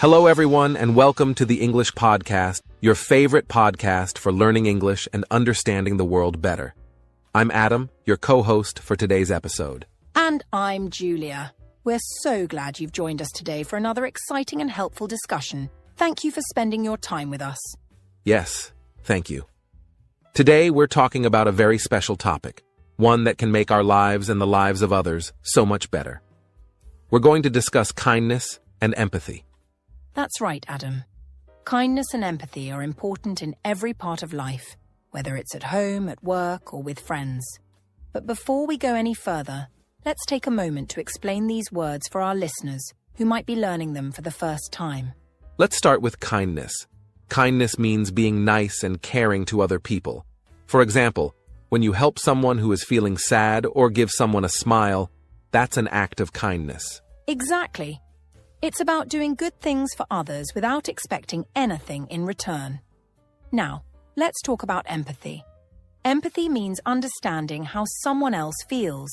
Hello, everyone, and welcome to the English Podcast, your favorite podcast for learning English and understanding the world better. I'm Adam, your co-host for today's episode. And I'm Julia. We're so glad you've joined us today for another exciting and helpful discussion. Thank you for spending your time with us. Yes, thank you. Today, we're talking about a very special topic, one that can make our lives and the lives of others so much better. We're going to discuss kindness and empathy. That's right, Adam. Kindness and empathy are important in every part of life, whether it's at home, at work, or with friends. But before we go any further, let's take a moment to explain these words for our listeners who might be learning them for the first time. Let's start with kindness. Kindness means being nice and caring to other people. For example, when you help someone who is feeling sad or give someone a smile, that's an act of kindness. Exactly. It's about doing good things for others without expecting anything in return. Now, let's talk about empathy. Empathy means understanding how someone else feels.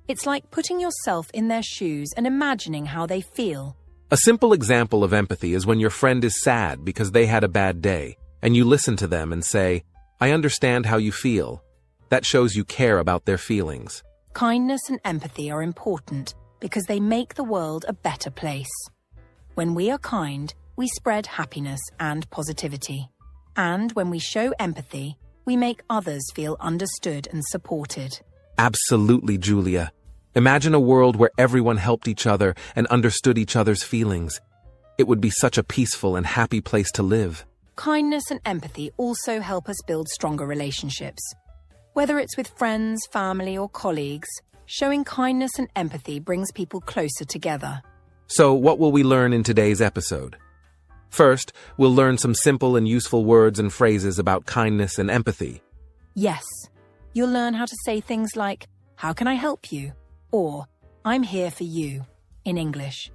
It's like putting yourself in their shoes and imagining how they feel. A simple example of empathy is when your friend is sad because they had a bad day, and you listen to them and say, "I understand how you feel." That shows you care about their feelings. Kindness and empathy are important because they make the world a better place. When we are kind, we spread happiness and positivity. And when we show empathy, we make others feel understood and supported. Absolutely, Julia. Imagine a world where everyone helped each other and understood each other's feelings. It would be such a peaceful and happy place to live. Kindness and empathy also help us build stronger relationships. Whether it's with friends, family, or colleagues, showing kindness and empathy brings people closer together. So, what will we learn in today's episode? First, we'll learn some simple and useful words and phrases about kindness and empathy. Yes, you'll learn how to say things like, "How can I help you?" or "I'm here for you" in English.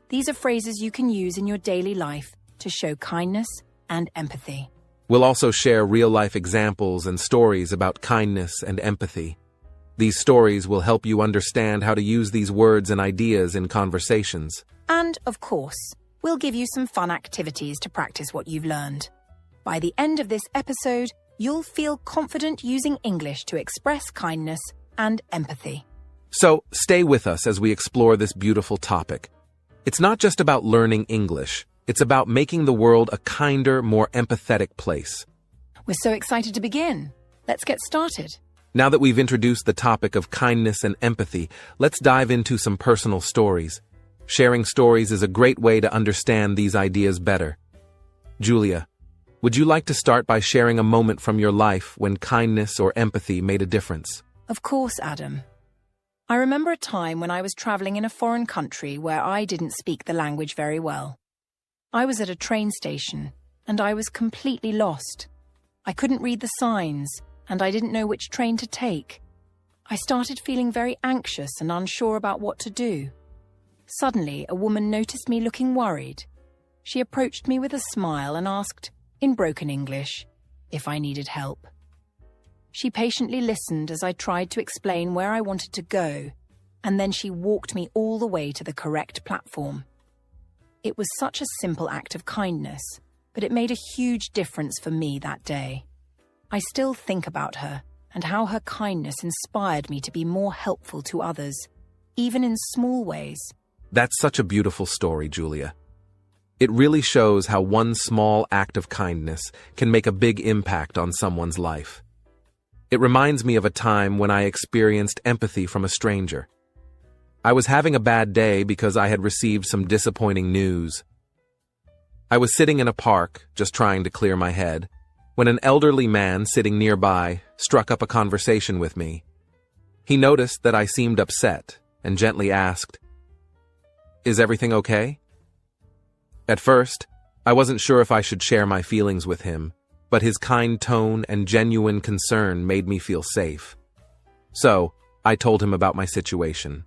These are phrases you can use in your daily life to show kindness and empathy. We'll also share real-life examples and stories about kindness and empathy. These stories will help you understand how to use these words and ideas in conversations. And, of course, we'll give you some fun activities to practice what you've learned. By the end of this episode, you'll feel confident using English to express kindness and empathy. So, stay with us as we explore this beautiful topic. It's not just about learning English. It's about making the world a kinder, more empathetic place. We're so excited to begin. Let's get started. Now that we've introduced the topic of kindness and empathy, let's dive into some personal stories. Sharing stories is a great way to understand these ideas better. Julia, would you like to start by sharing a moment from your life when kindness or empathy made a difference? Of course, Adam. I remember a time when I was traveling in a foreign country where I didn't speak the language very well. I was at a train station, and I was completely lost. I couldn't read the signs, and I didn't know which train to take. I started feeling very anxious and unsure about what to do. Suddenly, a woman noticed me looking worried. She approached me with a smile and asked, in broken English, if I needed help. She patiently listened as I tried to explain where I wanted to go, and then she walked me all the way to the correct platform. It was such a simple act of kindness, but it made a huge difference for me that day. I still think about her and how her kindness inspired me to be more helpful to others, even in small ways. That's such a beautiful story, Julia. It really shows how one small act of kindness can make a big impact on someone's life. It reminds me of a time when I experienced empathy from a stranger. I was having a bad day because I had received some disappointing news. I was sitting in a park, just trying to clear my head, when an elderly man sitting nearby struck up a conversation with me. He noticed that I seemed upset and gently asked, "Is everything okay?" At first, I wasn't sure if I should share my feelings with him, but his kind tone and genuine concern made me feel safe. So, I told him about my situation.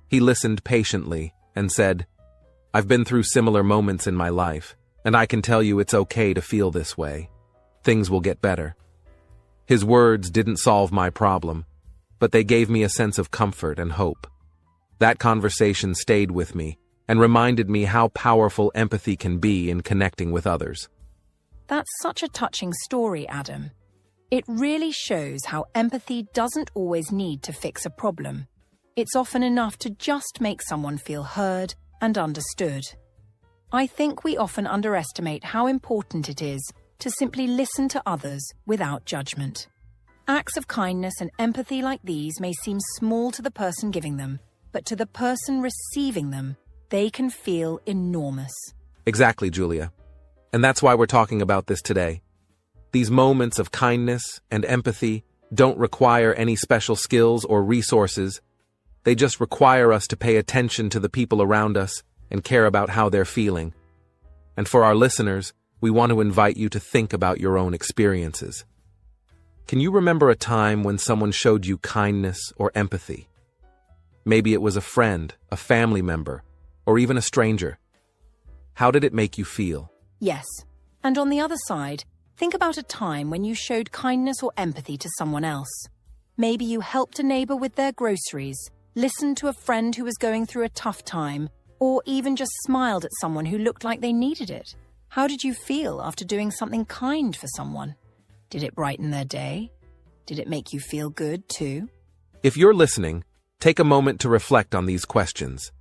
He listened patiently and said, "I've been through similar moments in my life, and I can tell you it's okay to feel this way. Things will get better." His words didn't solve my problem, but they gave me a sense of comfort and hope. That conversation stayed with me, and reminded me how powerful empathy can be in connecting with others. That's such a touching story, Adam. It really shows how empathy doesn't always need to fix a problem. It's often enough to just make someone feel heard and understood. I think we often underestimate how important it is to simply listen to others without judgment. Acts of kindness and empathy like these may seem small to the person giving them, but to the person receiving them, they can feel enormous. Exactly, Julia. And that's why we're talking about this today. These moments of kindness and empathy don't require any special skills or resources. They just require us to pay attention to the people around us and care about how they're feeling. And for our listeners, we want to invite you to think about your own experiences. Can you remember a time when someone showed you kindness or empathy? Maybe it was a friend, a family member, or even a stranger. How did it make you feel? Yes. And on the other side, think about a time when you showed kindness or empathy to someone else. Maybe you helped a neighbor with their groceries, listened to a friend who was going through a tough time, or even just smiled at someone who looked like they needed it. How did you feel after doing something kind for someone? Did it brighten their day? Did it make you feel good too? If you're listening, take a moment to reflect on these questions.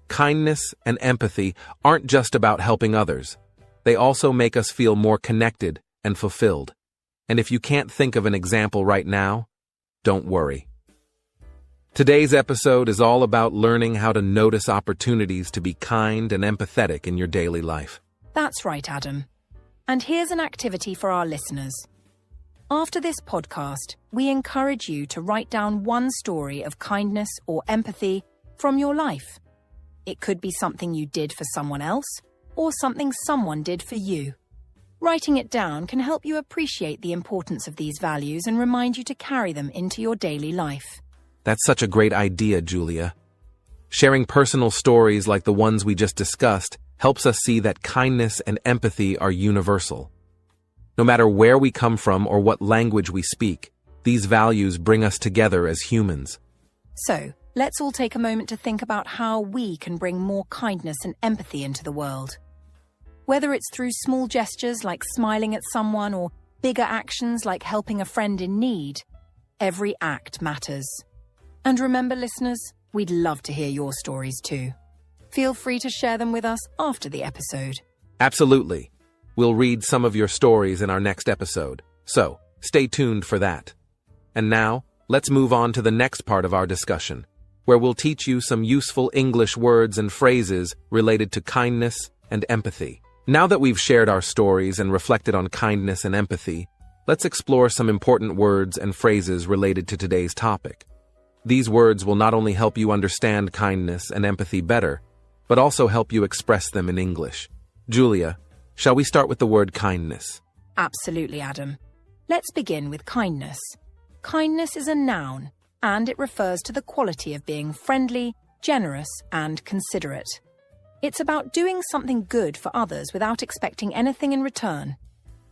Kindness and empathy aren't just about helping others. They also make us feel more connected and fulfilled. And if you can't think of an example right now, don't worry. Today's episode is all about learning how to notice opportunities to be kind and empathetic in your daily life. That's right, Adam. And here's an activity for our listeners. After this podcast, we encourage you to write down one story of kindness or empathy from your life. It could be something you did for someone else, or something someone did for you. Writing it down can help you appreciate the importance of these values and remind you to carry them into your daily life. That's such a great idea, Julia. Sharing personal stories like the ones we just discussed helps us see that kindness and empathy are universal. No matter where we come from or what language we speak, these values bring us together as humans. So, let's all take a moment to think about how we can bring more kindness and empathy into the world. Whether it's through small gestures like smiling at someone or bigger actions like helping a friend in need, every act matters. And remember, listeners, we'd love to hear your stories too. Feel free to share them with us after the episode. Absolutely. We'll read some of your stories in our next episode, so stay tuned for that. And now, let's move on to the next part of our discussion, where we'll teach you some useful English words and phrases related to kindness and empathy. Now that we've shared our stories and reflected on kindness and empathy, let's explore some important words and phrases related to today's topic. These words will not only help you understand kindness and empathy better, but also help you express them in English. Julia, shall we start with the word kindness? Absolutely, Adam. Let's begin with kindness. Kindness is a noun, and it refers to the quality of being friendly, generous, and considerate. It's about doing something good for others without expecting anything in return.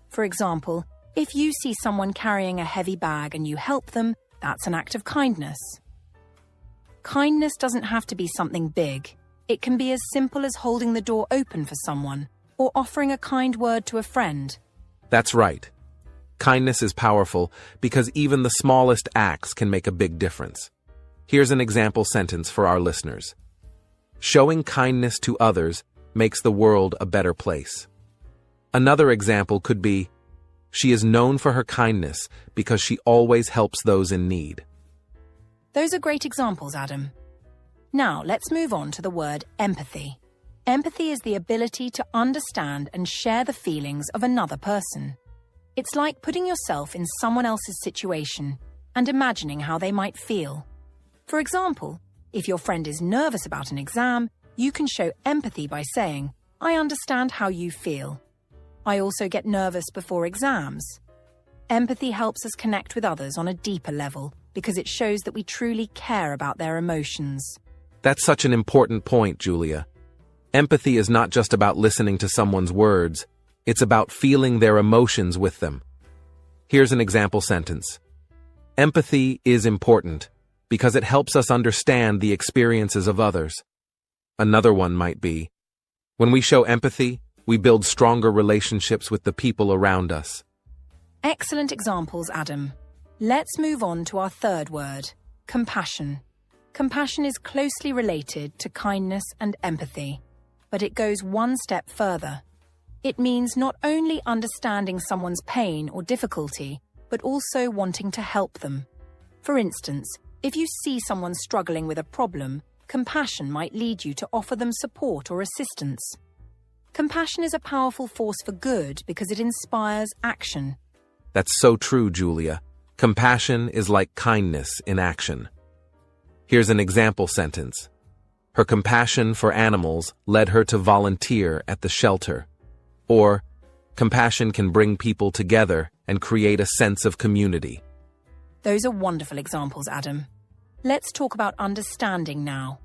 For example, if you see someone carrying a heavy bag and you help them, that's an act of kindness. Kindness doesn't have to be something big. It can be as simple as holding the door open for someone, or offering a kind word to a friend. That's right. Kindness is powerful because even the smallest acts can make a big difference. Here's an example sentence for our listeners. Showing kindness to others makes the world a better place. Another example could be, she is known for her kindness because she always helps those in need. Those are great examples, Adam. Now, let's move on to the word empathy. Empathy is the ability to understand and share the feelings of another person. It's like putting yourself in someone else's situation and imagining how they might feel. For example, if your friend is nervous about an exam, you can show empathy by saying, "I understand how you feel. I also get nervous before exams." Empathy helps us connect with others on a deeper level because it shows that we truly care about their emotions. That's such an important point, Julia. Empathy is not just about listening to someone's words, it's about feeling their emotions with them. Here's an example sentence. Empathy is important because it helps us understand the experiences of others. Another one might be, when we show empathy, we build stronger relationships with the people around us. Excellent examples, Adam. Let's move on to our third word, compassion. Compassion is closely related to kindness and empathy, but it goes one step further. It means not only understanding someone's pain or difficulty, but also wanting to help them. For instance, if you see someone struggling with a problem, compassion might lead you to offer them support or assistance. Compassion is a powerful force for good because it inspires action. That's so true, Julia. Compassion is like kindness in action. Here's an example sentence. Her compassion for animals led her to volunteer at the shelter. Or, compassion can bring people together and create a sense of community. Those are wonderful examples, Adam. Let's talk about understanding now.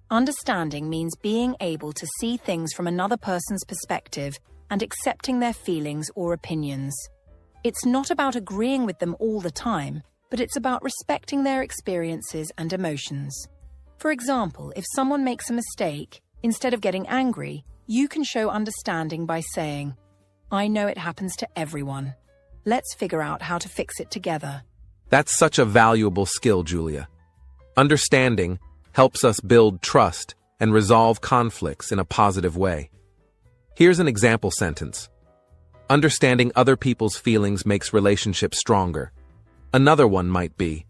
Understanding means being able to see things from another person's perspective and accepting their feelings or opinions. It's not about agreeing with them all the time, but it's about respecting their experiences and emotions. For example, if someone makes a mistake, instead of getting angry, you can show understanding by saying, "I know it happens to everyone. Let's figure out how to fix it together." That's such a valuable skill, Julia. Understanding helps us build trust and resolve conflicts in a positive way. Here's an example sentence. Understanding other people's feelings makes relationships stronger. Another one might be,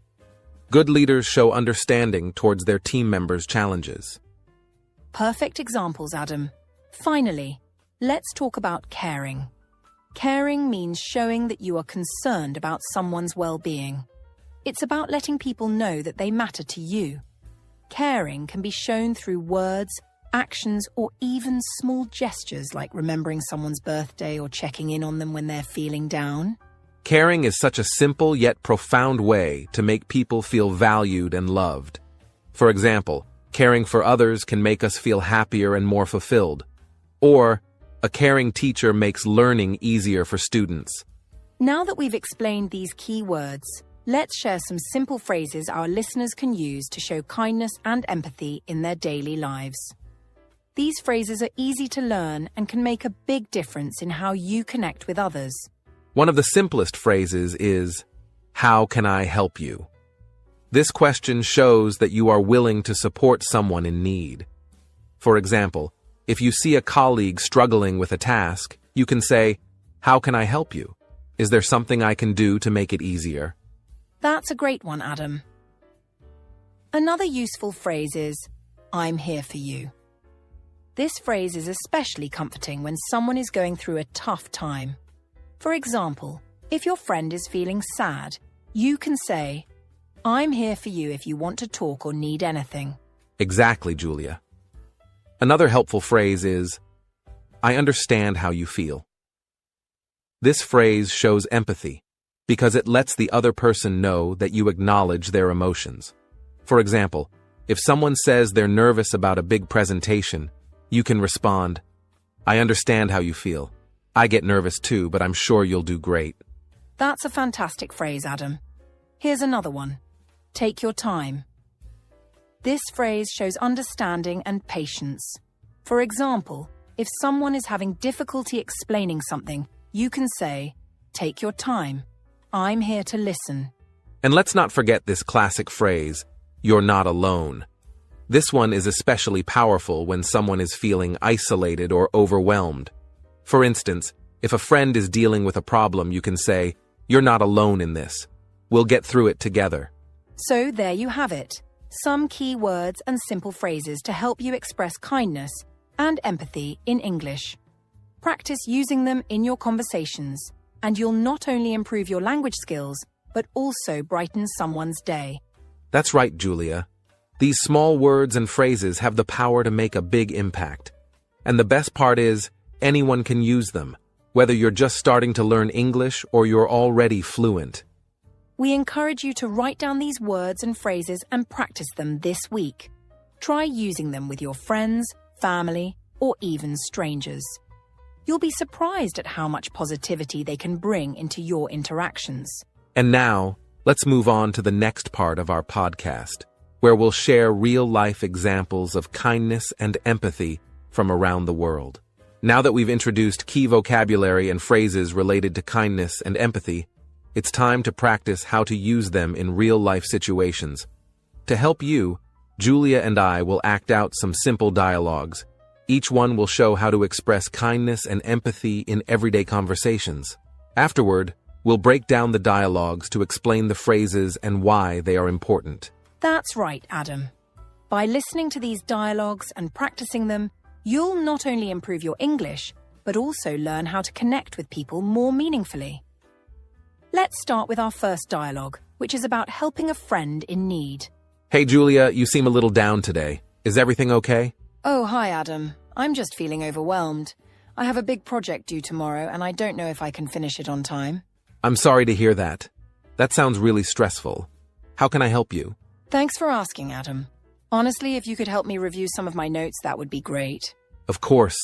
good leaders show understanding towards their team members' challenges. Perfect examples, Adam. Finally, let's talk about caring. Caring means showing that you are concerned about someone's well-being. It's about letting people know that they matter to you. Caring can be shown through words, actions, or even small gestures like remembering someone's birthday or checking in on them when they're feeling down. Caring is such a simple yet profound way to make people feel valued and loved. For example, caring for others can make us feel happier and more fulfilled. Or, a caring teacher makes learning easier for students. Now that we've explained these key words, let's share some simple phrases our listeners can use to show kindness and empathy in their daily lives. These phrases are easy to learn and can make a big difference in how you connect with others. One of the simplest phrases is, "How can I help you?" This question shows that you are willing to support someone in need. For example, if you see a colleague struggling with a task, you can say, "How can I help you? Is there something I can do to make it easier?" That's a great one, Adam. Another useful phrase is, "I'm here for you." This phrase is especially comforting when someone is going through a tough time. For example, if your friend is feeling sad, you can say, "I'm here for you if you want to talk or need anything." Exactly, Julia. Another helpful phrase is, "I understand how you feel." This phrase shows empathy because it lets the other person know that you acknowledge their emotions. For example, if someone says they're nervous about a big presentation, you can respond, "I understand how you feel. I get nervous too, but I'm sure you'll do great." That's a fantastic phrase, Adam. Here's another one. Take your time. This phrase shows understanding and patience. For example, if someone is having difficulty explaining something, you can say, "Take your time. I'm here to listen." And let's not forget this classic phrase, "You're not alone." This one is especially powerful when someone is feeling isolated or overwhelmed. For instance, if a friend is dealing with a problem, you can say, "You're not alone in this. We'll get through it together." So there you have it. Some key words and simple phrases to help you express kindness and empathy in English. Practice using them in your conversations, and you'll not only improve your language skills, but also brighten someone's day. That's right, Julia. These small words and phrases have the power to make a big impact. And the best part is, anyone can use them, whether you're just starting to learn English or you're already fluent. We encourage you to write down these words and phrases and practice them this week. Try using them with your friends, family, or even strangers. You'll be surprised at how much positivity they can bring into your interactions. And now, let's move on to the next part of our podcast, where we'll share real-life examples of kindness and empathy from around the world. Now that we've introduced key vocabulary and phrases related to kindness and empathy, it's time to practice how to use them in real-life situations. To help you, Julia and I will act out some simple dialogues. Each one will show how to express kindness and empathy in everyday conversations. Afterward, we'll break down the dialogues to explain the phrases and why they are important. That's right, Adam. By listening to these dialogues and practicing them, you'll not only improve your English, but also learn how to connect with people more meaningfully. Let's start with our first dialogue, which is about helping a friend in need. Hey, Julia, you seem a little down today. Is everything okay? Oh, hi, Adam. I'm just feeling overwhelmed. I have a big project due tomorrow, and I don't know if I can finish it on time. I'm sorry to hear that. That sounds really stressful. How can I help you? Thanks for asking, Adam. Honestly, if you could help me review some of my notes, that would be great. Of course.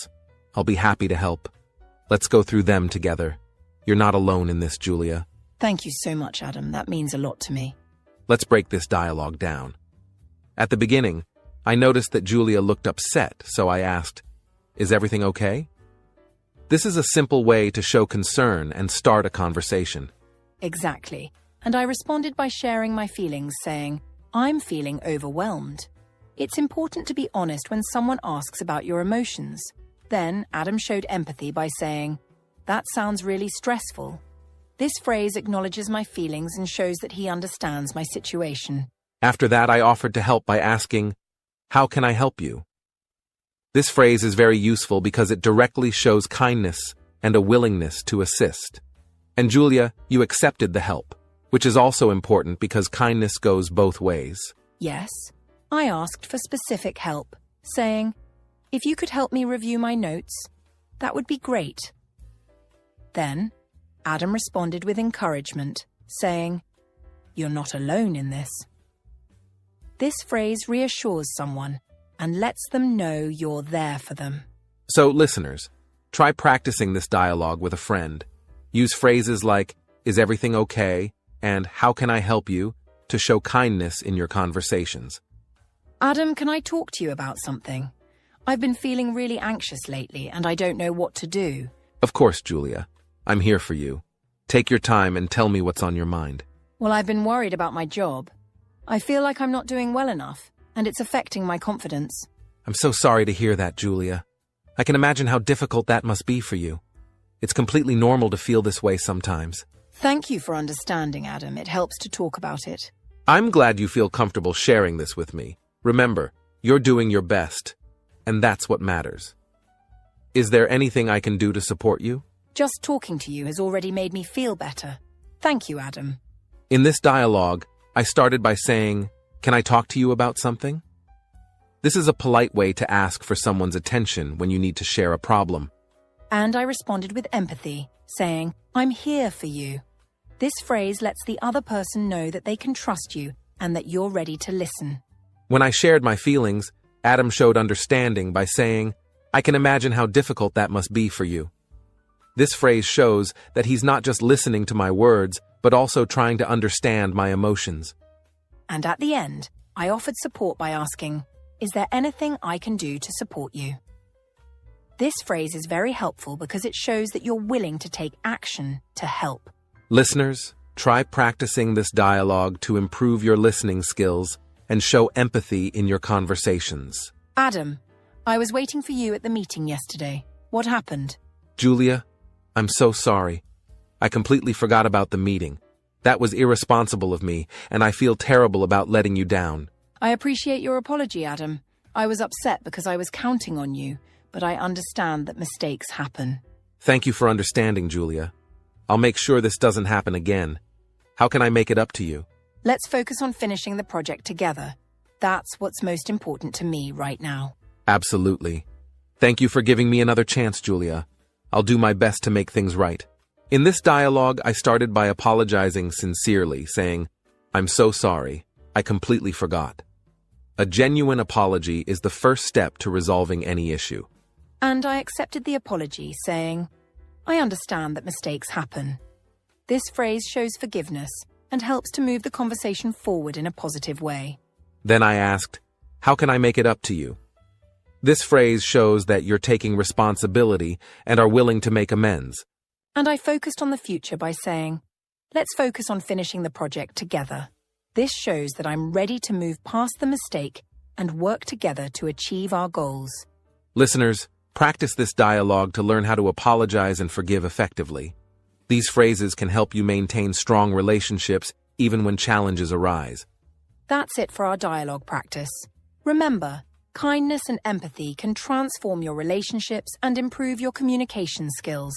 I'll be happy to help. Let's go through them together. You're not alone in this, Julia. Thank you so much, Adam. That means a lot to me. Let's break this dialogue down. At the beginning, I noticed that Julia looked upset, so I asked, "Is everything okay?" This is a simple way to show concern and start a conversation. Exactly. And I responded by sharing my feelings, saying, "I'm feeling overwhelmed." It's important to be honest when someone asks about your emotions. Then Adam showed empathy by saying, "That sounds really stressful." This phrase acknowledges my feelings and shows that he understands my situation. After that, I offered to help by asking, "How can I help you?" This phrase is very useful because it directly shows kindness and a willingness to assist. And Julia, you accepted the help, which is also important because kindness goes both ways. Yes, I asked for specific help, saying, "If you could help me review my notes, that would be great." Then, Adam responded with encouragement, saying, "You're not alone in this." This phrase reassures someone and lets them know you're there for them. So, listeners, try practicing this dialogue with a friend. Use phrases like, "Is everything okay?" and "How can I help you?" to show kindness in your conversations. Adam, can I talk to you about something? I've been feeling really anxious lately and I don't know what to do. Of course, Julia. I'm here for you. Take your time and tell me what's on your mind. Well, I've been worried about my job. I feel like I'm not doing well enough, and it's affecting my confidence. I'm so sorry to hear that, Julia. I can imagine how difficult that must be for you. It's completely normal to feel this way sometimes. Thank you for understanding, Adam. It helps to talk about it. I'm glad you feel comfortable sharing this with me. Remember, you're doing your best, and that's what matters. Is there anything I can do to support you? Just talking to you has already made me feel better. Thank you, Adam. In this dialogue, I started by saying, "Can I talk to you about something?" This is a polite way to ask for someone's attention when you need to share a problem. And I responded with empathy, saying, "I'm here for you." This phrase lets the other person know that they can trust you and that you're ready to listen. When I shared my feelings, Adam showed understanding by saying, "I can imagine how difficult that must be for you." This phrase shows that he's not just listening to my words, but also trying to understand my emotions. And at the end, I offered support by asking, "Is there anything I can do to support you?" This phrase is very helpful because it shows that you're willing to take action to help. Listeners, try practicing this dialogue to improve your listening skills and show empathy in your conversations. Adam, I was waiting for you at the meeting yesterday. What happened? Julia, I'm so sorry. I completely forgot about the meeting. That was irresponsible of me, and I feel terrible about letting you down. I appreciate your apology, Adam. I was upset because I was counting on you, but I understand that mistakes happen. Thank you for understanding, Julia. I'll make sure this doesn't happen again. How can I make it up to you? Let's focus on finishing the project together. That's what's most important to me right now. Absolutely. Thank you for giving me another chance, Julia. I'll do my best to make things right. In this dialogue, I started by apologizing sincerely, saying, "I'm so sorry. I completely forgot." A genuine apology is the first step to resolving any issue. And I accepted the apology, saying, "I understand that mistakes happen." This phrase shows forgiveness and helps to move the conversation forward in a positive way. Then I asked, "How can I make it up to you?" This phrase shows that you're taking responsibility and are willing to make amends. And I focused on the future by saying, let's focus on finishing the project together. This shows that I'm ready to move past the mistake and work together to achieve our goals. Listeners, practice this dialogue to learn how to apologize and forgive effectively. These phrases can help you maintain strong relationships even when challenges arise. That's it for our dialogue practice. Remember, kindness and empathy can transform your relationships and improve your communication skills.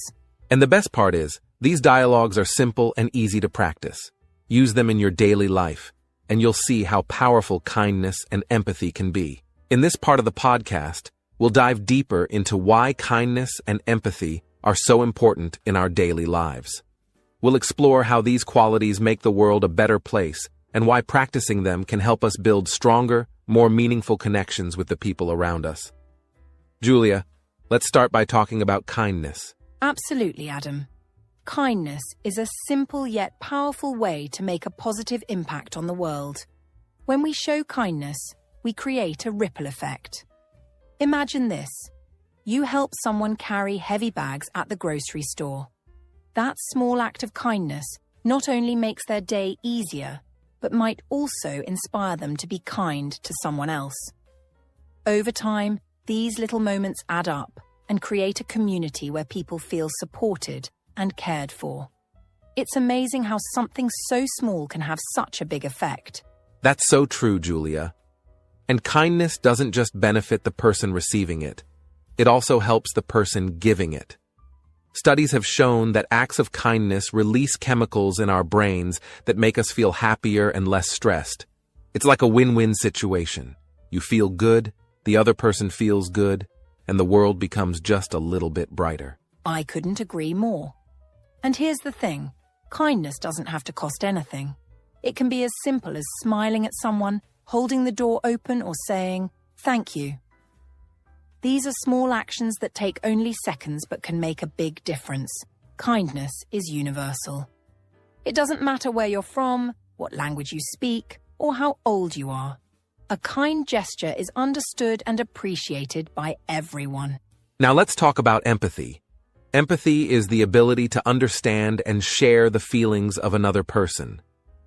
And the best part is, these dialogues are simple and easy to practice. Use them in your daily life, and you'll see how powerful kindness and empathy can be. In this part of the podcast, we'll dive deeper into why kindness and empathy are so important in our daily lives. We'll explore how these qualities make the world a better place and why practicing them can help us build stronger, more meaningful connections with the people around us. Julia, let's start by talking about kindness. Absolutely, Adam. Kindness is a simple yet powerful way to make a positive impact on the world. When we show kindness, we create a ripple effect. Imagine this. You help someone carry heavy bags at the grocery store. That small act of kindness not only makes their day easier, but might also inspire them to be kind to someone else. Over time, these little moments add up and create a community where people feel supported and cared for. It's amazing how something so small can have such a big effect. That's so true, Julia. And kindness doesn't just benefit the person receiving it. It also helps the person giving it. Studies have shown that acts of kindness release chemicals in our brains that make us feel happier and less stressed. It's like a win-win situation. You feel good, the other person feels good, and the world becomes just a little bit brighter. I couldn't agree more. And here's the thing, kindness doesn't have to cost anything. It can be as simple as smiling at someone, holding the door open, or saying, "Thank you." These are small actions that take only seconds but can make a big difference. Kindness is universal. It doesn't matter where you're from, what language you speak, or how old you are. A kind gesture is understood and appreciated by everyone. Now let's talk about empathy. Empathy is the ability to understand and share the feelings of another person.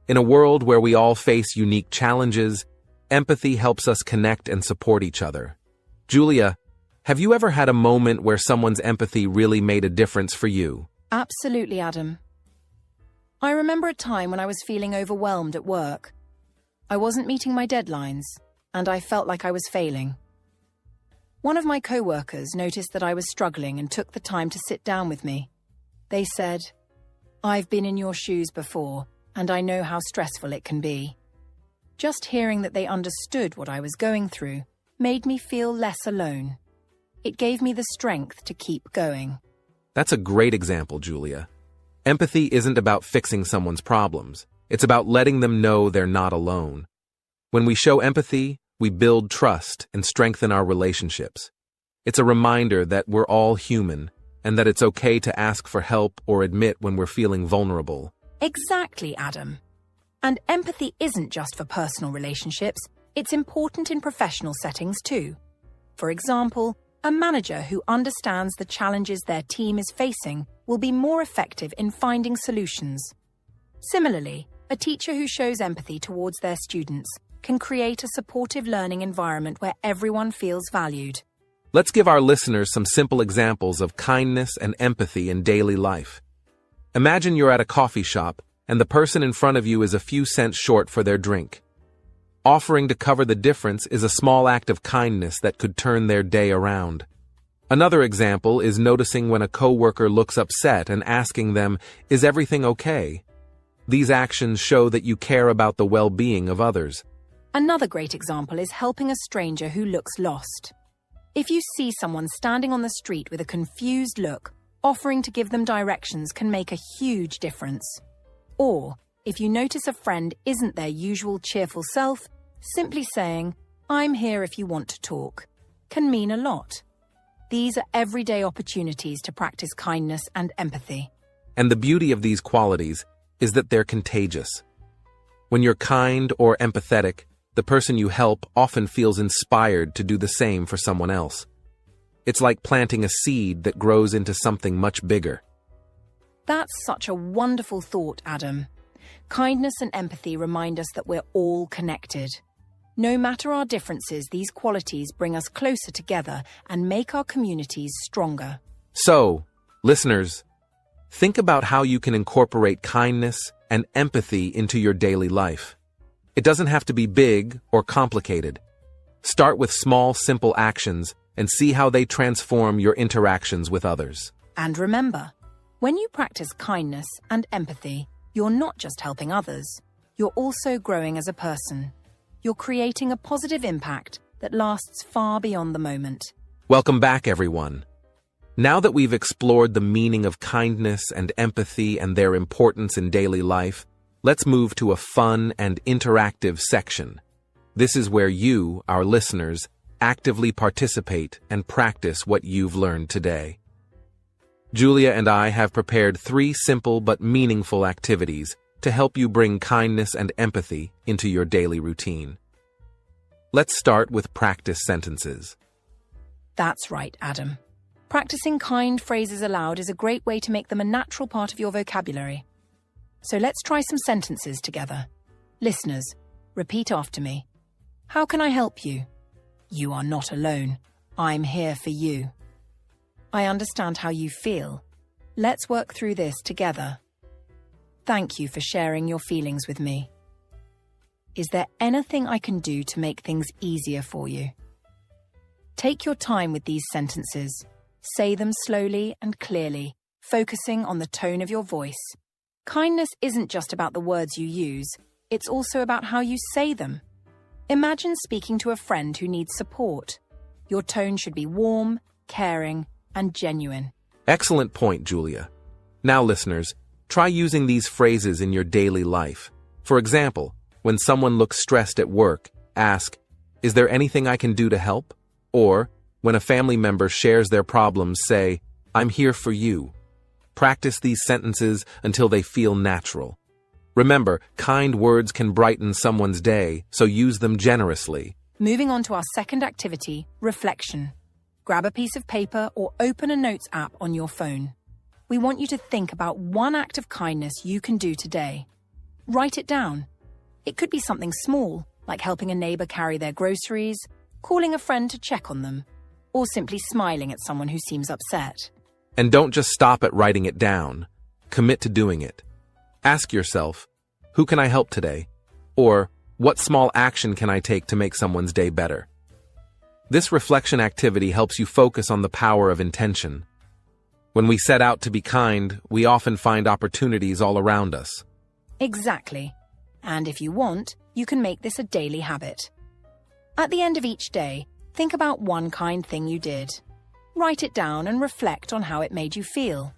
In a world where we all face unique challenges, empathy helps us connect and support each other. Julia, have you ever had a moment where someone's empathy really made a difference for you? Absolutely, Adam. I remember a time when I was feeling overwhelmed at work. I wasn't meeting my deadlines, and I felt like I was failing. One of my co-workers noticed that I was struggling and took the time to sit down with me. They said, "I've been in your shoes before, and I know how stressful it can be." Just hearing that they understood what I was going through made me feel less alone. It gave me the strength to keep going. That's a great example, Julia. Empathy isn't about fixing someone's problems. It's about letting them know they're not alone. When we show empathy, we build trust and strengthen our relationships. It's a reminder that we're all human and that it's okay to ask for help or admit when we're feeling vulnerable. Exactly, Adam. And empathy isn't just for personal relationships, it's important in professional settings too. For example, a manager who understands the challenges their team is facing will be more effective in finding solutions. Similarly, a teacher who shows empathy towards their students can create a supportive learning environment where everyone feels valued. Let's give our listeners some simple examples of kindness and empathy in daily life. Imagine you're at a coffee shop and the person in front of you is a few cents short for their drink. Offering to cover the difference is a small act of kindness that could turn their day around. Another example is noticing when a coworker looks upset and asking them, "Is everything okay?" These actions show that you care about the well-being of others. Another great example is helping a stranger who looks lost. If you see someone standing on the street with a confused look, offering to give them directions can make a huge difference. Or, if you notice a friend isn't their usual cheerful self, simply saying, "I'm here if you want to talk," can mean a lot. These are everyday opportunities to practice kindness and empathy. And the beauty of these qualities is that they're contagious. When you're kind or empathetic, the person you help often feels inspired to do the same for someone else. It's like planting a seed that grows into something much bigger. That's such a wonderful thought, Adam. Kindness and empathy remind us that we're all connected. No matter our differences, these qualities bring us closer together and make our communities stronger. So, listeners, think about how you can incorporate kindness and empathy into your daily life. It doesn't have to be big or complicated. Start with small, simple actions and see how they transform your interactions with others. And remember, when you practice kindness and empathy, you're not just helping others, you're also growing as a person. You're creating a positive impact that lasts far beyond the moment. Welcome back, everyone. Now that we've explored the meaning of kindness and empathy and their importance in daily life, let's move to a fun and interactive section. This is where you, our listeners, actively participate and practice what you've learned today. Julia and I have prepared 3 simple but meaningful activities to help you bring kindness and empathy into your daily routine. Let's start with practice sentences. That's right, Adam. Practicing kind phrases aloud is a great way to make them a natural part of your vocabulary. So let's try some sentences together. Listeners, repeat after me. How can I help you? You are not alone. I'm here for you. I understand how you feel. Let's work through this together. Thank you for sharing your feelings with me. Is there anything I can do to make things easier for you? Take your time with these sentences. Say them slowly and clearly, focusing on the tone of your voice. Kindness isn't just about the words you use, it's also about how you say them. Imagine speaking to a friend who needs support. Your tone should be warm, caring, and genuine. Excellent point, Julia. Now, listeners, try using these phrases in your daily life. For example, when someone looks stressed at work, ask, "Is there anything I can do to help?" Or, when a family member shares their problems, say, "I'm here for you." Practice these sentences until they feel natural. Remember, kind words can brighten someone's day, so use them generously. Moving on to our second activity, reflection. Grab a piece of paper or open a notes app on your phone. We want you to think about one act of kindness you can do today. Write it down. It could be something small, like helping a neighbor carry their groceries, calling a friend to check on them, or simply smiling at someone who seems upset. And don't just stop at writing it down. Commit to doing it. Ask yourself, who can I help today? Or, what small action can I take to make someone's day better? This reflection activity helps you focus on the power of intention. When we set out to be kind, we often find opportunities all around us. Exactly. And if you want, you can make this a daily habit. At the end of each day, think about one kind thing you did. Write it down and reflect on how it made you feel.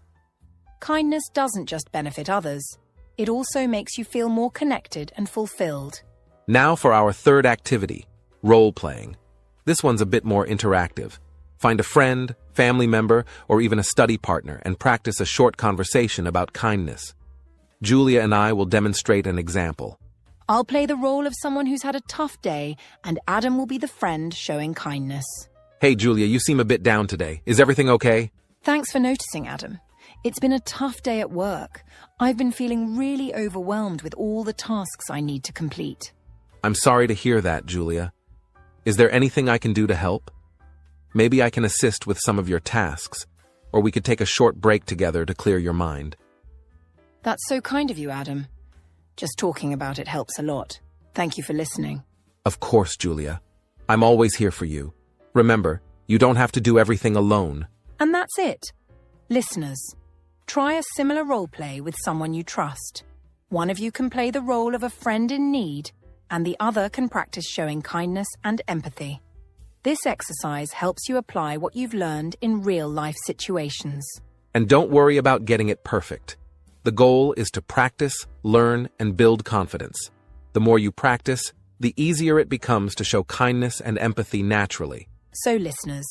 Kindness doesn't just benefit others. It also makes you feel more connected and fulfilled. Now for our third activity, role-playing. This one's a bit more interactive. Find a friend, family member, or even a study partner and practice a short conversation about kindness. Julia and I will demonstrate an example. I'll play the role of someone who's had a tough day, and Adam will be the friend showing kindness. Hey, Julia, you seem a bit down today. Is everything okay? Thanks for noticing, Adam. It's been a tough day at work. I've been feeling really overwhelmed with all the tasks I need to complete. I'm sorry to hear that, Julia. Is there anything I can do to help? Maybe I can assist with some of your tasks, or we could take a short break together to clear your mind. That's so kind of you, Adam. Just talking about it helps a lot. Thank you for listening. Of course, Julia. I'm always here for you. Remember, you don't have to do everything alone. And that's it. Listeners, try a similar role play with someone you trust. One of you can play the role of a friend in need, and the other can practice showing kindness and empathy. This exercise helps you apply what you've learned in real-life situations. And don't worry about getting it perfect. The goal is to practice, learn, and build confidence. The more you practice, the easier it becomes to show kindness and empathy naturally. So, listeners,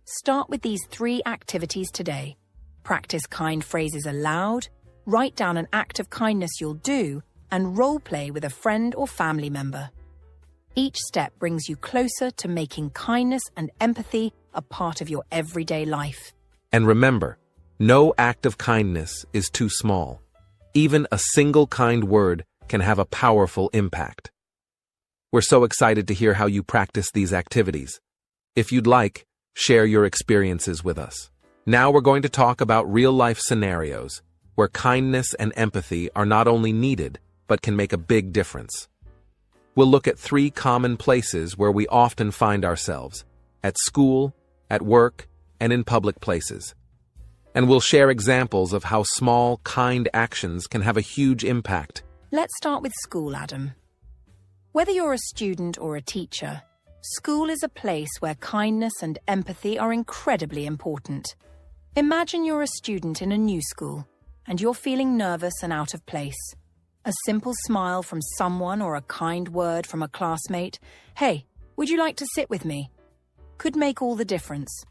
start with these 3 activities today. Practice kind phrases aloud, write down an act of kindness you'll do, and role play with a friend or family member. Each step brings you closer to making kindness and empathy a part of your everyday life. And remember, no act of kindness is too small. Even a single kind word can have a powerful impact. We're so excited to hear how you practice these activities. If you'd like, share your experiences with us. Now we're going to talk about real-life scenarios where kindness and empathy are not only needed, but can make a big difference. We'll look at 3 common places where we often find ourselves: at school, at work, and in public places. And we'll share examples of how small, kind actions can have a huge impact. Let's start with school, Adam. Whether you're a student or a teacher, school is a place where kindness and empathy are incredibly important. Imagine you're a student in a new school, and you're feeling nervous and out of place. A simple smile from someone or a kind word from a classmate, "Hey, would you like to sit with me?" could make all the difference.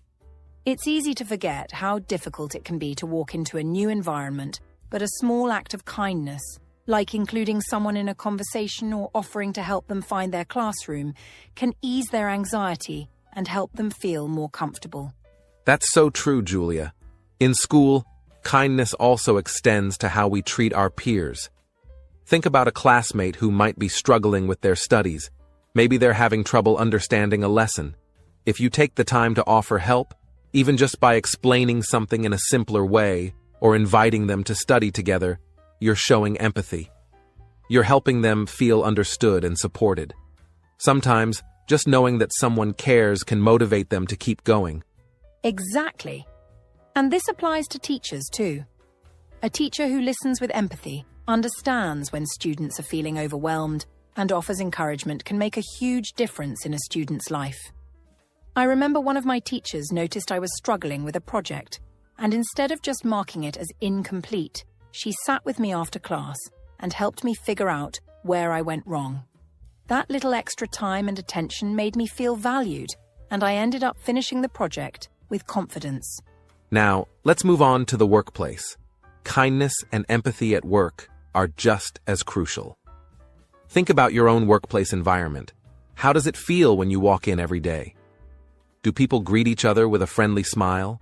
It's easy to forget how difficult it can be to walk into a new environment, but a small act of kindness, like including someone in a conversation or offering to help them find their classroom, can ease their anxiety and help them feel more comfortable. That's so true, Julia. In school, kindness also extends to how we treat our peers. Think about a classmate who might be struggling with their studies. Maybe they're having trouble understanding a lesson. If you take the time to offer help, even just by explaining something in a simpler way or inviting them to study together, you're showing empathy. You're helping them feel understood and supported. Sometimes, just knowing that someone cares can motivate them to keep going. Exactly. And this applies to teachers too. A teacher who listens with empathy, understands when students are feeling overwhelmed, and offers encouragement can make a huge difference in a student's life. I remember one of my teachers noticed I was struggling with a project, and instead of just marking it as incomplete, she sat with me after class and helped me figure out where I went wrong. That little extra time and attention made me feel valued, and I ended up finishing the project with confidence. Now, let's move on to the workplace. Kindness and empathy at work are just as crucial. Think about your own workplace environment. How does it feel when you walk in every day? Do people greet each other with a friendly smile?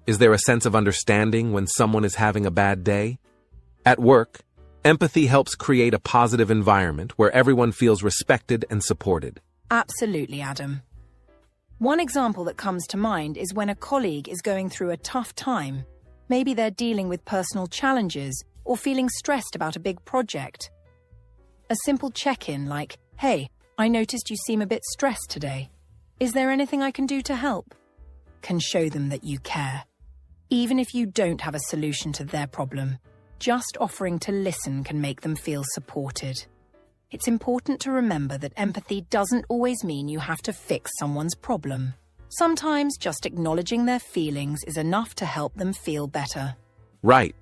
Is there a sense of understanding when someone is having a bad day? At work, empathy helps create a positive environment where everyone feels respected and supported. Absolutely, Adam. One example that comes to mind is when a colleague is going through a tough time. Maybe they're dealing with personal challenges or feeling stressed about a big project. A simple check-in like, "Hey, I noticed you seem a bit stressed today. Is there anything I can do to help?" can show them that you care. Even if you don't have a solution to their problem, just offering to listen can make them feel supported. It's important to remember that empathy doesn't always mean you have to fix someone's problem. Sometimes just acknowledging their feelings is enough to help them feel better. Right.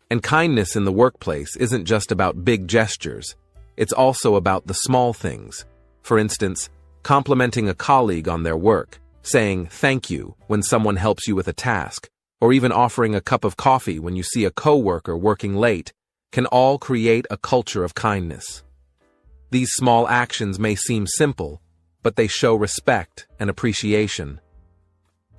And kindness in the workplace isn't just about big gestures. It's also about the small things. For instance, complimenting a colleague on their work, saying thank you when someone helps you with a task, or even offering a cup of coffee when you see a coworker working late, can all create a culture of kindness. These small actions may seem simple, but they show respect and appreciation.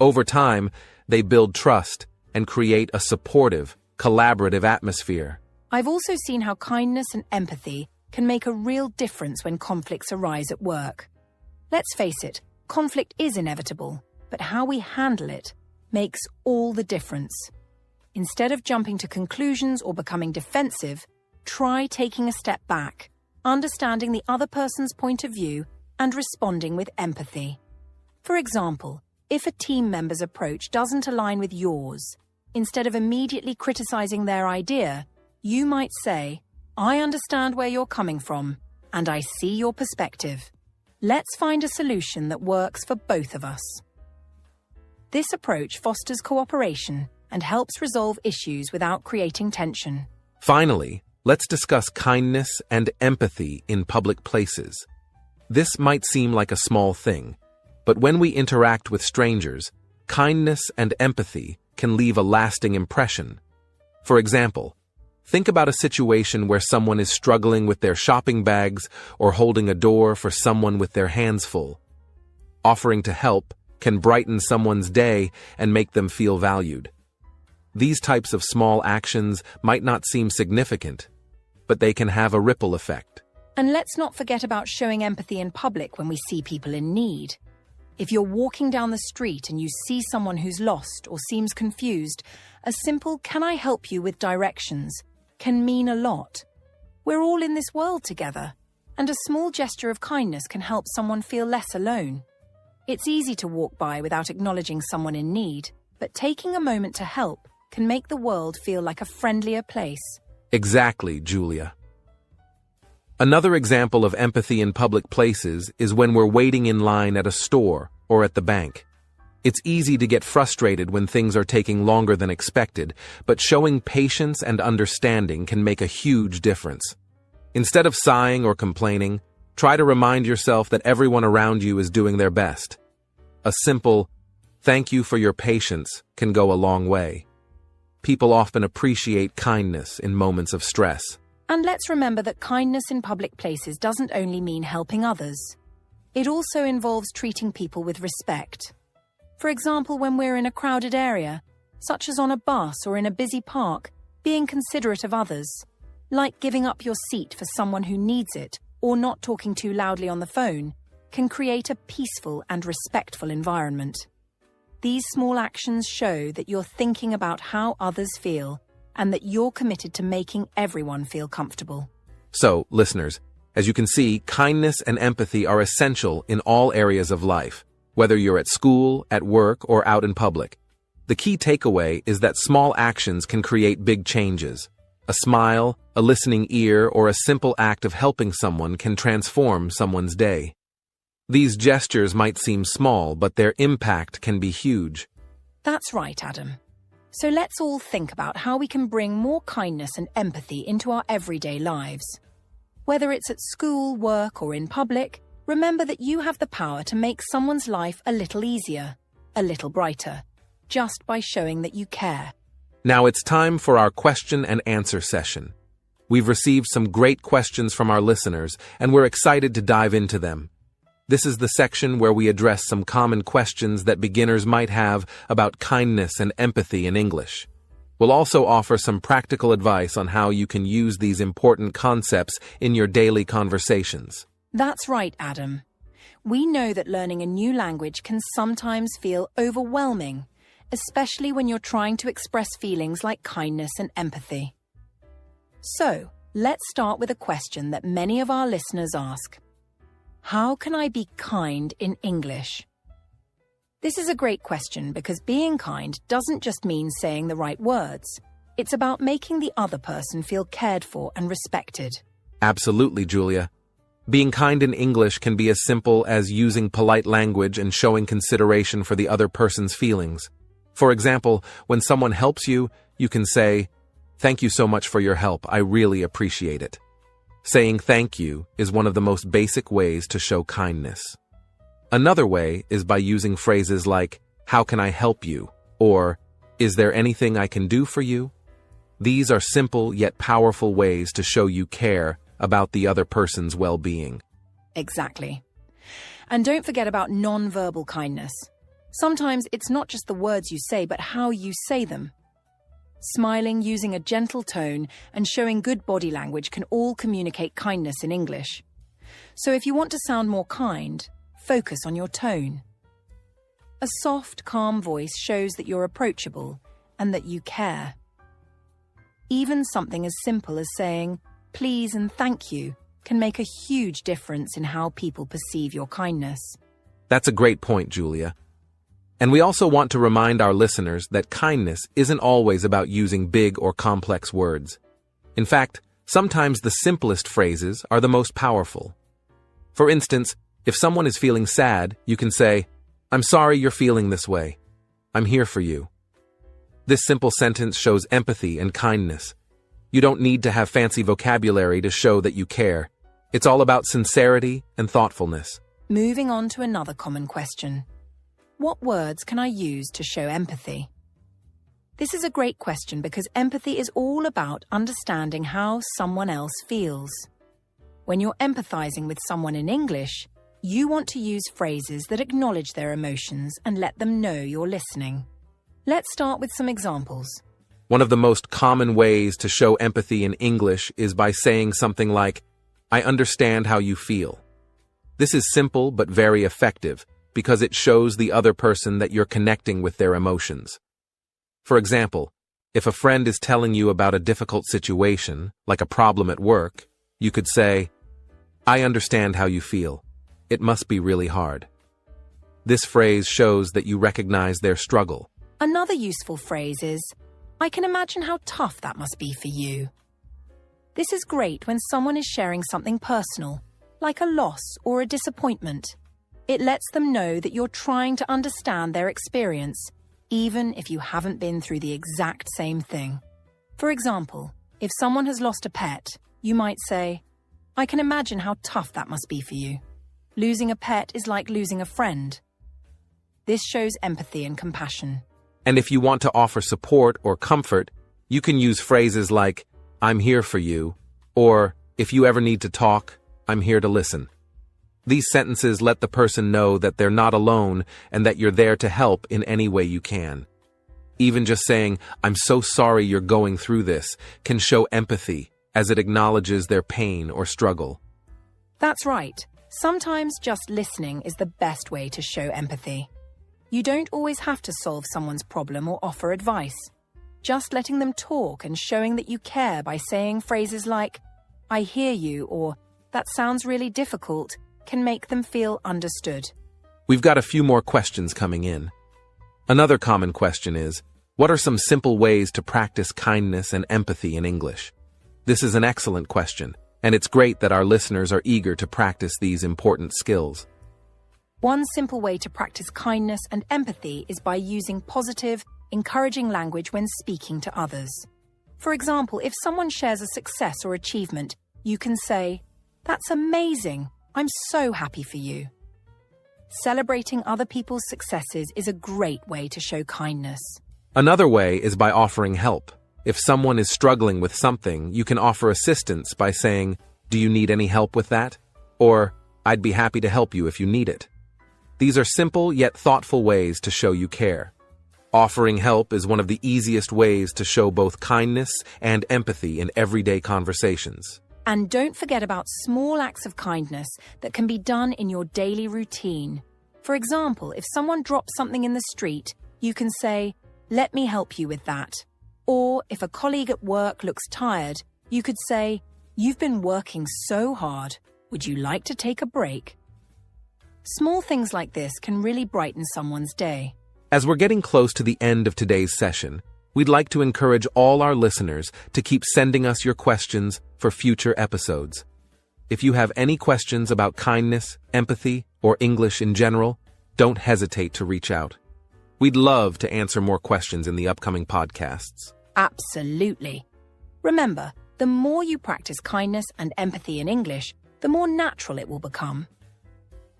Over time, they build trust and create a supportive, collaborative atmosphere. I've also seen how kindness and empathy can make a real difference when conflicts arise at work. Let's face it, conflict is inevitable, but how we handle it makes all the difference. Instead of jumping to conclusions or becoming defensive, try taking a step back, understanding the other person's point of view, and responding with empathy. For example, if a team member's approach doesn't align with yours, instead of immediately criticizing their idea, you might say, "I understand where you're coming from, and I see your perspective. Let's find a solution that works for both of us." This approach fosters cooperation and helps resolve issues without creating tension. Finally, let's discuss kindness and empathy in public places. This might seem like a small thing, but when we interact with strangers, kindness and empathy can leave a lasting impression. For example, Think about a situation where someone is struggling with their shopping bags or holding a door for someone with their hands full. Offering to help can brighten someone's day and make them feel valued. These types of small actions might not seem significant, but they can have a ripple effect. And let's not forget about showing empathy in public when we see people in need. If you're walking down the street and you see someone who's lost or seems confused, a simple "Can I help you with directions" can mean a lot. We're all in this world together, and a small gesture of kindness can help someone feel less alone. It's easy to walk by without acknowledging someone in need, but taking a moment to help can make the world feel like a friendlier place. Exactly, Julia. Another example of empathy in public places is when we're waiting in line at a store or at the bank. It's easy to get frustrated when things are taking longer than expected, but showing patience and understanding can make a huge difference. Instead of sighing or complaining, try to remind yourself that everyone around you is doing their best. A simple, "Thank you for your patience," can go a long way. People often appreciate kindness in moments of stress. And let's remember that kindness in public places doesn't only mean helping others. It also involves treating people with respect. For example, when we're in a crowded area, such as on a bus or in a busy park, being considerate of others, like giving up your seat for someone who needs it or not talking too loudly on the phone, can create a peaceful and respectful environment. These small actions show that you're thinking about how others feel and that you're committed to making everyone feel comfortable. So, listeners, as you can see, kindness and empathy are essential in all areas of life, whether you're at school, at work, or out in public. The key takeaway is that small actions can create big changes. A smile, a listening ear, or a simple act of helping someone can transform someone's day. These gestures might seem small, but their impact can be huge. That's right, Adam. So let's all think about how we can bring more kindness and empathy into our everyday lives. Whether it's at school, work, or in public, remember that you have the power to make someone's life a little easier, a little brighter, just by showing that you care. Now it's time for our question and answer session. We've received some great questions from our listeners, and we're excited to dive into them. This is the section where we address some common questions that beginners might have about kindness and empathy in English. We'll also offer some practical advice on how you can use these important concepts in your daily conversations. That's right, Adam. We know that learning a new language can sometimes feel overwhelming, especially when you're trying to express feelings like kindness and empathy. So, let's start with a question that many of our listeners ask. How can I be kind in English? This is a great question because being kind doesn't just mean saying the right words. It's about making the other person feel cared for and respected. Absolutely, Julia. Being kind in English can be as simple as using polite language and showing consideration for the other person's feelings. For example, when someone helps you, you can say, "Thank you so much for your help. I really appreciate it." Saying thank you is one of the most basic ways to show kindness. Another way is by using phrases like, "How can I help you?" or "Is there anything I can do for you?" These are simple yet powerful ways to show you care about the other person's well-being. Exactly. And don't forget about non-verbal kindness. Sometimes it's not just the words you say, but how you say them. Smiling, using a gentle tone, and showing good body language can all communicate kindness in English. So if you want to sound more kind, focus on your tone. A soft, calm voice shows that you're approachable and that you care. Even something as simple as saying, "Please" and "Thank you" can make a huge difference in how people perceive your kindness. That's a great point, Julia. And we also want to remind our listeners that kindness isn't always about using big or complex words. In fact, sometimes the simplest phrases are the most powerful. For instance, if someone is feeling sad, you can say, "I'm sorry you're feeling this way. I'm here for you." This simple sentence shows empathy and kindness. You don't need to have fancy vocabulary to show that you care. It's all about sincerity and thoughtfulness. Moving on to another common question. What words can I use to show empathy? This is a great question because empathy is all about understanding how someone else feels. When you're empathizing with someone in English, you want to use phrases that acknowledge their emotions and let them know you're listening. Let's start with some examples. One of the most common ways to show empathy in English is by saying something like, "I understand how you feel." This is simple but very effective because it shows the other person that you're connecting with their emotions. For example, if a friend is telling you about a difficult situation, like a problem at work, you could say, "I understand how you feel. It must be really hard." This phrase shows that you recognize their struggle. Another useful phrase is, "I can imagine how tough that must be for you." This is great when someone is sharing something personal, like a loss or a disappointment. It lets them know that you're trying to understand their experience, even if you haven't been through the exact same thing. For example, if someone has lost a pet, you might say, "I can imagine how tough that must be for you. Losing a pet is like losing a friend." This shows empathy and compassion. And if you want to offer support or comfort, you can use phrases like, "I'm here for you," or, "If you ever need to talk, I'm here to listen." These sentences let the person know that they're not alone and that you're there to help in any way you can. Even just saying, "I'm so sorry you're going through this," can show empathy as it acknowledges their pain or struggle. That's right. Sometimes just listening is the best way to show empathy. You don't always have to solve someone's problem or offer advice. Just letting them talk and showing that you care by saying phrases like, "I hear you," or "That sounds really difficult," can make them feel understood. We've got a few more questions coming in. Another common question is, what are some simple ways to practice kindness and empathy in English? This is an excellent question, and it's great that our listeners are eager to practice these important skills. One simple way to practice kindness and empathy is by using positive, encouraging language when speaking to others. For example, if someone shares a success or achievement, you can say, "That's amazing. I'm so happy for you." Celebrating other people's successes is a great way to show kindness. Another way is by offering help. If someone is struggling with something, you can offer assistance by saying, "Do you need any help with that?" Or, "I'd be happy to help you if you need it." These are simple yet thoughtful ways to show you care. Offering help is one of the easiest ways to show both kindness and empathy in everyday conversations. And don't forget about small acts of kindness that can be done in your daily routine. For example, if someone drops something in the street, you can say, "Let me help you with that." Or if a colleague at work looks tired, you could say, "You've been working so hard. Would you like to take a break?" Small things like this can really brighten someone's day. As we're getting close to the end of today's session, we'd like to encourage all our listeners to keep sending us your questions for future episodes. If you have any questions about kindness, empathy, or English in general, don't hesitate to reach out. We'd love to answer more questions in the upcoming podcasts. Absolutely. Remember, the more you practice kindness and empathy in English, the more natural it will become.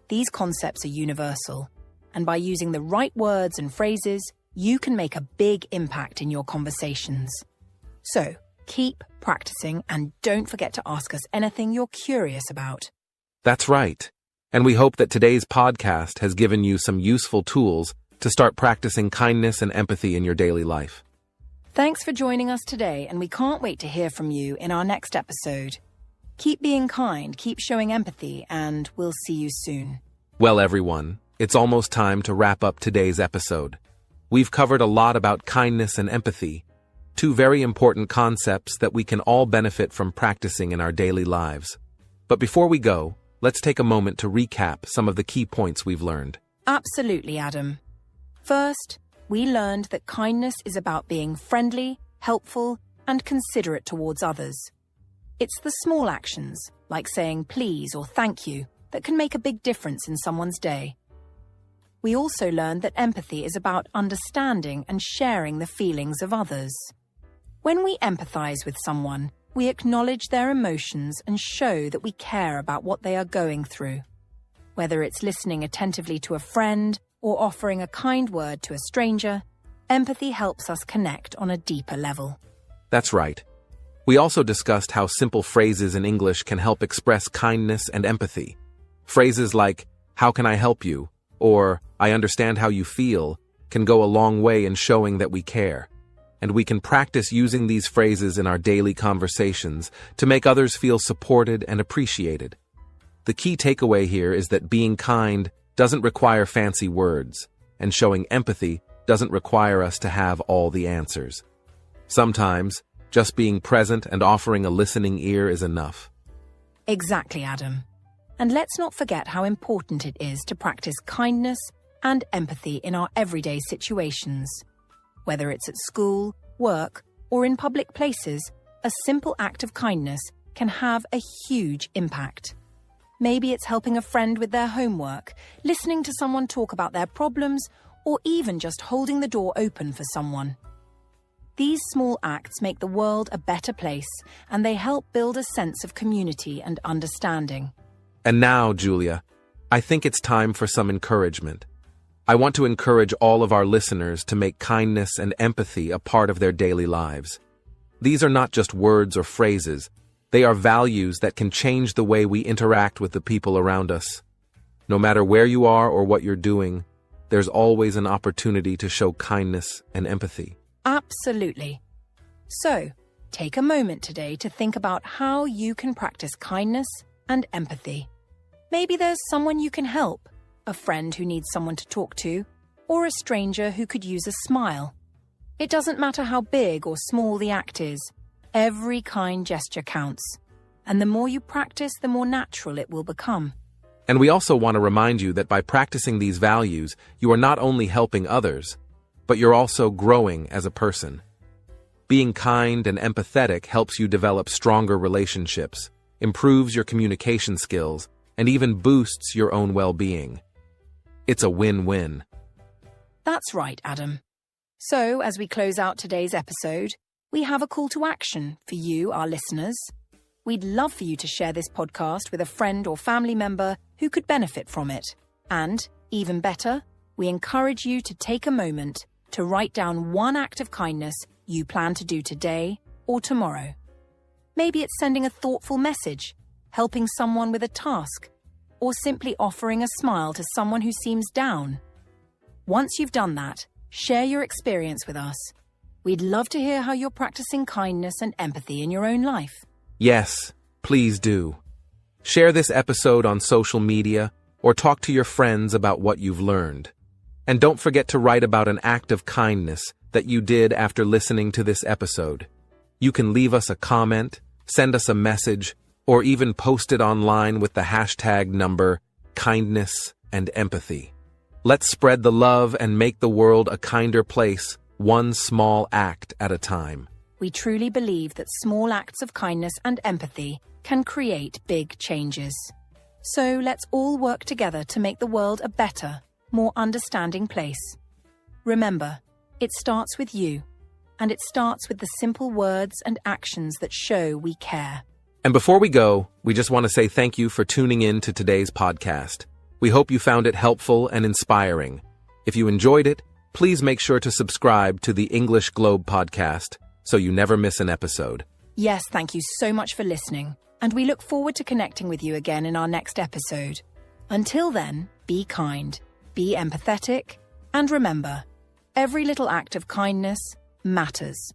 These concepts are universal, and by using the right words and phrases, you can make a big impact in your conversations. So, keep practicing and don't forget to ask us anything you're curious about. That's right. And we hope that today's podcast has given you some useful tools to start practicing kindness and empathy in your daily life. Thanks for joining us today, and we can't wait to hear from you in our next episode. Keep being kind, keep showing empathy, and we'll see you soon. Well, everyone, it's almost time to wrap up today's episode. We've covered a lot about kindness and empathy, two very important concepts that we can all benefit from practicing in our daily lives. But before we go, let's take a moment to recap some of the key points we've learned. Absolutely, Adam. First, we learned that kindness is about being friendly, helpful, and considerate towards others. It's the small actions, like saying please or thank you, that can make a big difference in someone's day. We also learned that empathy is about understanding and sharing the feelings of others. When we empathize with someone, we acknowledge their emotions and show that we care about what they are going through. Whether it's listening attentively to a friend or offering a kind word to a stranger, Empathy helps us connect on a deeper level. That's right. We also discussed how simple phrases in English can help express kindness and empathy. Phrases like, "How can I help you?" or "I understand how you feel" can go a long way in showing that we care. And we can practice using these phrases in our daily conversations to make others feel supported and appreciated. The key takeaway here is that being kind doesn't require fancy words, and showing empathy doesn't require us to have all the answers. Sometimes, just being present and offering a listening ear is enough. Exactly, Adam. And let's not forget how important it is to practice kindness and empathy in our everyday situations. Whether it's at school, work, or in public places, a simple act of kindness can have a huge impact. Maybe it's helping a friend with their homework, listening to someone talk about their problems, or even just holding the door open for someone. These small acts make the world a better place, and they help build a sense of community and understanding. And now, Julia, I think it's time for some encouragement. I want to encourage all of our listeners to make kindness and empathy a part of their daily lives. These are not just words or phrases. They are values that can change the way we interact with the people around us. No matter where you are or what you're doing, there's always an opportunity to show kindness and empathy. Absolutely. So, take a moment today to think about how you can practice kindness and empathy. Maybe there's someone you can help, a friend who needs someone to talk to, or a stranger who could use a smile. It doesn't matter how big or small the act is. Every kind gesture counts. And the more you practice, the more natural it will become. And we also want to remind you that by practicing these values, you are not only helping others, but you're also growing as a person. Being kind and empathetic helps you develop stronger relationships, improves your communication skills, and even boosts your own well-being. It's a win-win. That's right, Adam. So, as we close out today's episode, we have a call to action for you, our listeners. We'd love for you to share this podcast with a friend or family member who could benefit from it. And, even better, we encourage you to take a moment to write down one act of kindness you plan to do today or tomorrow. Maybe it's sending a thoughtful message, helping someone with a task, or simply offering a smile to someone who seems down. Once you've done that, share your experience with us. We'd love to hear how you're practicing kindness and empathy in your own life. Yes, please do. Share this episode on social media or talk to your friends about what you've learned. And don't forget to write about an act of kindness that you did after listening to this episode. You can leave us a comment, send us a message, or even post it online with the hashtag number kindness and empathy. Let's spread the love and make the world a kinder place, one small act at a time. We truly believe that small acts of kindness and empathy can create big changes. So let's all work together to make the world a better, more understanding place. Remember, it starts with you, and it starts with the simple words and actions that show we care. And before we go, we just want to say thank you for tuning in to today's podcast. We hope you found it helpful and inspiring. If you enjoyed it, please make sure to subscribe to the English Globe podcast so you never miss an episode. Yes, thank you so much for listening, and we look forward to connecting with you again in our next episode. Until then, be kind, be empathetic, and remember, every little act of kindness matters.